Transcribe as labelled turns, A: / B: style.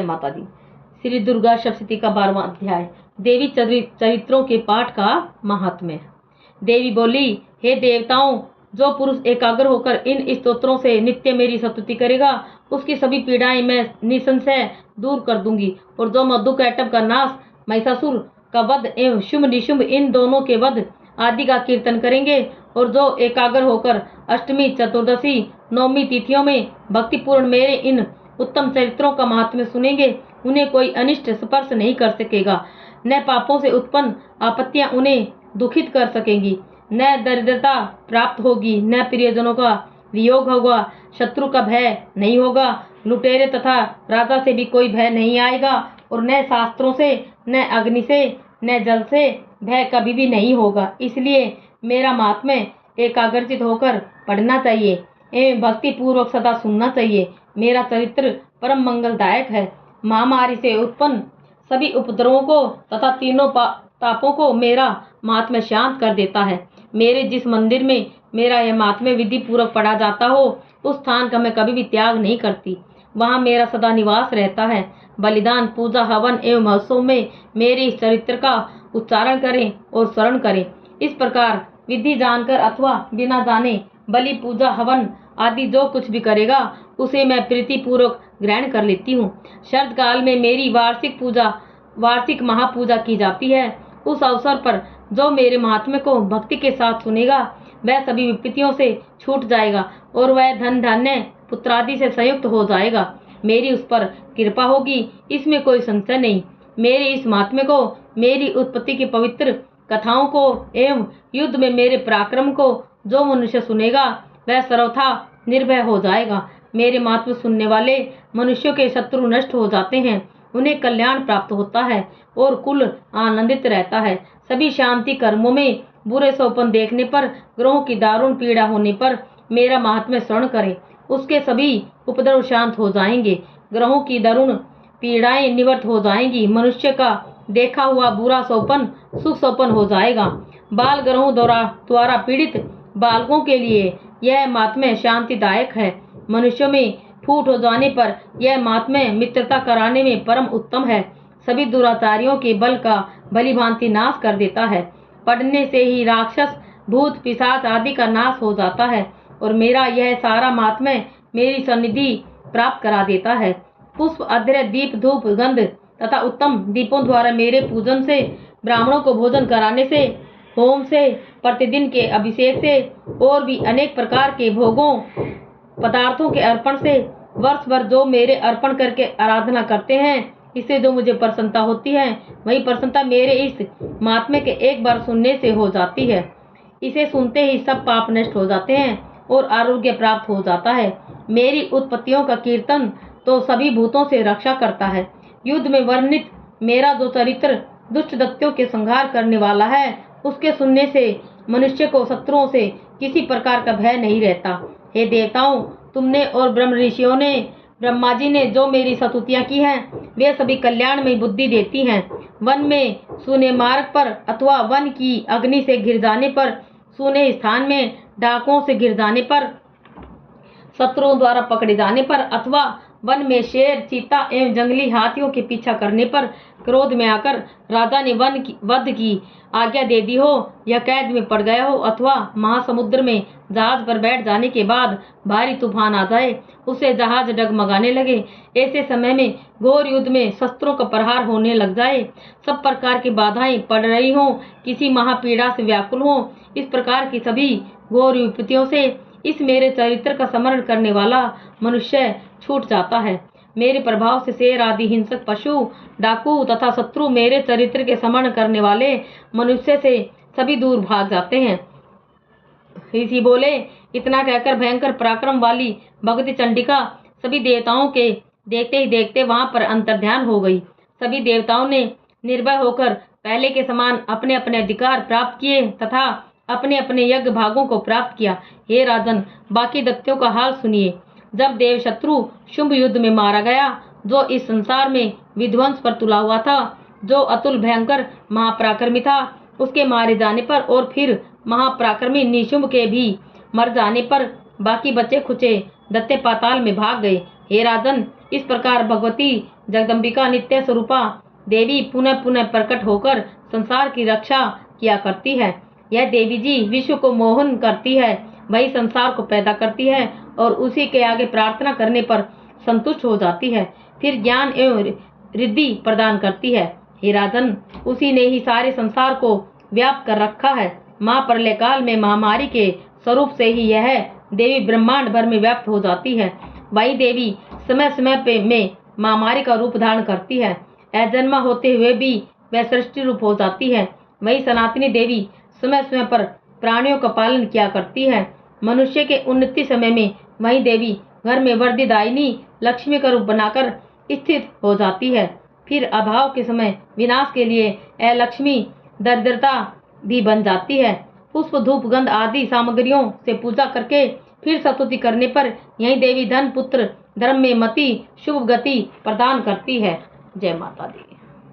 A: माता दी। श्री दुर्गा सप्तशती का 12वां अध्याय। देवी चरित्रों के पाठ का महात्म्य। देवी बोली, हे देवताओं, जो पुरुष एकाग्र होकर इन स्तोत्रों से नित्य मेरी स्तुति करेगा उसकी सभी पीड़ाएं मैं निसंशय दूर कर दूंगी। और जो मधुकैटभ का नाश, महिषासुर का वध एवं शुंभ निशुंभ इन दोनों के वध आदि का कीर्तन करेंगे और जो एकाग्र होकर अष्टमी, चतुर्दशी, नवमी तिथियों में भक्तिपूर्ण मेरे इन उत्तम चरित्रों का महात्म्य सुनेंगे, उन्हें कोई अनिष्ट स्पर्श नहीं कर सकेगा। न पापों से उत्पन्न आपत्तियां उन्हें दुखित कर सकेंगी, न दरिद्रता प्राप्त होगी, न प्रियजनों का वियोग होगा, शत्रु का भय नहीं होगा, लुटेरे तथा राजा से भी कोई भय नहीं आएगा, और न शास्त्रों से, न अग्नि से, न जल से भय कभी भी नहीं होगा। इसलिए मेरा महात्म्य एकाग्रचित होकर पढ़ना चाहिए एवं भक्ति पूर्वक सदा सुनना चाहिए। मेरा चरित्र परम मंगलदायक है। महामारी से उत्पन्न सभी उपद्रवों को तथा तीनों तापों को मेरा महात्म्य शांत कर देता है। मेरे जिस मंदिर में मेरा यह महात्म्य विधि पूर्वक पढ़ा जाता हो, उस स्थान का मैं कभी भी त्याग नहीं करती। वहाँ मेरा सदा निवास रहता है। बलिदान, पूजा, हवन एवं महोत्सव में मेरे इस चरित्र का उच्चारण करें और स्मरण करें। इस प्रकार विधि जानकर अथवा बिना जाने बलि, पूजा, हवन आदि जो कुछ भी करेगा उसे मैं प्रीति पूर्वक ग्रहण कर लेती हूँ। शरद काल में मेरी वार्षिक महापूजा की जाती है। उस अवसर पर जो मेरे महात्म्य को भक्ति के साथ सुनेगा वह सभी विपत्तियों से छूट जाएगा और वह धन धान्य पुत्रादि से संयुक्त हो जाएगा। मेरी उस पर कृपा होगी, इसमें कोई संशय नहीं। मेरे इस महात्म्य को, मेरी उत्पत्ति की पवित्र कथाओं को एवं युद्ध में मेरे पराक्रम को जो मनुष्य सुनेगा वह सर्वथा निर्भय हो जाएगा। मेरे महात्म्य सुनने वाले मनुष्यों के शत्रु नष्ट हो जाते हैं, उन्हें कल्याण प्राप्त होता है और कुल आनंदित रहता है। सभी शांति कर्मों में बुरे सोपन देखने पर, ग्रहों की दारुण पीड़ा होने पर मेरा महात्म्य श्रवण करें, उसके सभी उपद्रव शांत हो जाएंगे, ग्रहों की दारुण पीड़ाएं निवृत्त हो जाएंगी, मनुष्य का देखा हुआ बुरा सोपन सुख सोपन हो जाएगा। बाल ग्रहों द्वारा पीड़ित बालकों के लिए यह महात्म्य शांतिदायक है। मनुष्यों में फूट हो जाने पर यह महात्म्य मित्रता कराने में परम उत्तम है। सभी दुराचारियों के बल का भली भांति नाश कर देता है। पढ़ने से ही राक्षस, भूत, पिशाच आदि का नाश हो जाता है और मेरा यह सारा महात्म्य मेरी सन्निधि प्राप्त करा देता है। पुष्प, अध्र्य, दीप, धूप, गंध तथा उत्तम दीपों द्वारा मेरे पूजन से, ब्राह्मणों को भोजन कराने से, होम से, प्रतिदिन के अभिषेक से और भी अनेक प्रकार के भोगों पदार्थों के अर्पण से, वर्ष भर जो मेरे अर्पण करके आराधना करते हैं, इससे जो मुझे प्रसन्नता होती है, वही प्रसन्नता मेरे इस महात्म्य के एक बार सुनने से हो जाती है। इसे सुनते ही सब पाप नष्ट हो जाते हैं और आरोग्य प्राप्त हो जाता है। मेरी उत्पत्तियों का कीर्तन तो सभी भूतों से रक्षा करता है। युद्ध में वर्णित मेरा जो चरित्र दुष्ट दैत्यों के संहार करने वाला है, उसके सुनने से मनुष्य को शत्रुओं से किसी प्रकार का भय नहीं रहता। हे देवताओं, तुमने और ब्रह्म ऋषियों ने, ब्रह्मा जी ने जो मेरी स्तुतियां की हैं, वे सभी कल्याण में बुद्धि देती हैं। वन में सूने मार्ग पर अथवा वन की अग्नि से घिर जाने पर, सूने स्थान में डाकुओं से घिर जाने पर, शत्रुओं द्वारा पकड़े जाने पर अथवा वन में शेर, चीता एवं जंगली हाथियों के पीछा करने पर क्रोध में आकर राजा ने वध की आज्ञा दे दी हो या कैद में पड़ गया हो अथवा महासमुद्र में जहाज पर बैठ जाने के बाद भारी तूफान आ जाए, उससे जहाज डगमगाने लगे, ऐसे समय में घोर युद्ध में शस्त्रों का प्रहार होने लग जाए, सब प्रकार की बाधाएं पड़ रही हों, किसी महापीड़ा से व्याकुल हों, इस प्रकार की सभी घोर विपत्तियों से इस मेरे चरित्र का स्मरण करने वाला मनुष्य छूट जाता है। मेरे प्रभाव से शेर आदि हिंसक पशु, डाकू तथा शत्रु मेरे चरित्र के स्मरण करने वाले मनुष्य से सभी दूर भाग जाते हैं। ऋषि बोले, इतना कहकर भयंकर पराक्रम वाली भगवती चंडिका सभी देवताओं के देखते ही देखते वहां पर अंतर्ध्यान हो गई। सभी देवताओं ने निर्भय होकर पहले के समान अपने अपने अधिकार प्राप्त किए तथा अपने अपने यज्ञ भागों को प्राप्त किया। हे राजन, बाकी दैत्यों का हाल सुनिए। जब देव शत्रु शुंभ युद्ध में मारा गया, जो इस संसार में विध्वंस पर तुला हुआ था, जो अतुल भयंकर महापराक्रमी था, उसके मारे जाने पर और फिर महापराक्रमी निशुंभ के भी मर जाने पर बाकी बचे खुचे दैत्य पाताल में भाग गए। हे राजन, इस प्रकार भगवती जगदम्बिका नित्य स्वरूपा देवी पुनः पुनः प्रकट होकर संसार की रक्षा किया करती है। यह देवी जी विश्व को मोहन करती है, वही संसार को पैदा करती है और उसी के आगे प्रार्थना करने पर संतुष्ट हो जाती है, फिर ज्ञान एवं रिद्धि प्रदान करती है। हे राजन, उसी ने ही सारे संसार को व्याप्त कर रखा है। माँ प्रलय काल में महामारी के स्वरूप से ही यह देवी ब्रह्मांड भर में व्याप्त हो जाती है। वही देवी समय समय पे में महामारी का रूप धारण करती है। अजन्मा होते हुए भी वह सृष्टि रूप हो जाती है। वही सनातनी देवी समय समय पर प्राणियों का पालन किया करती है। मनुष्य के उन्नति समय में वही देवी घर में वृद्धिदायिनी लक्ष्मी का रूप बनाकर स्थित हो जाती है। फिर अभाव के समय विनाश के लिए अलक्ष्मी दरिद्रता भी बन जाती है। पुष्प धूप गंध आदि सामग्रियों से पूजा करके फिर स्तुति करने पर यही देवी धन पुत्र धर्म में मति शुभ गति प्रदान करती है। जय माता दी।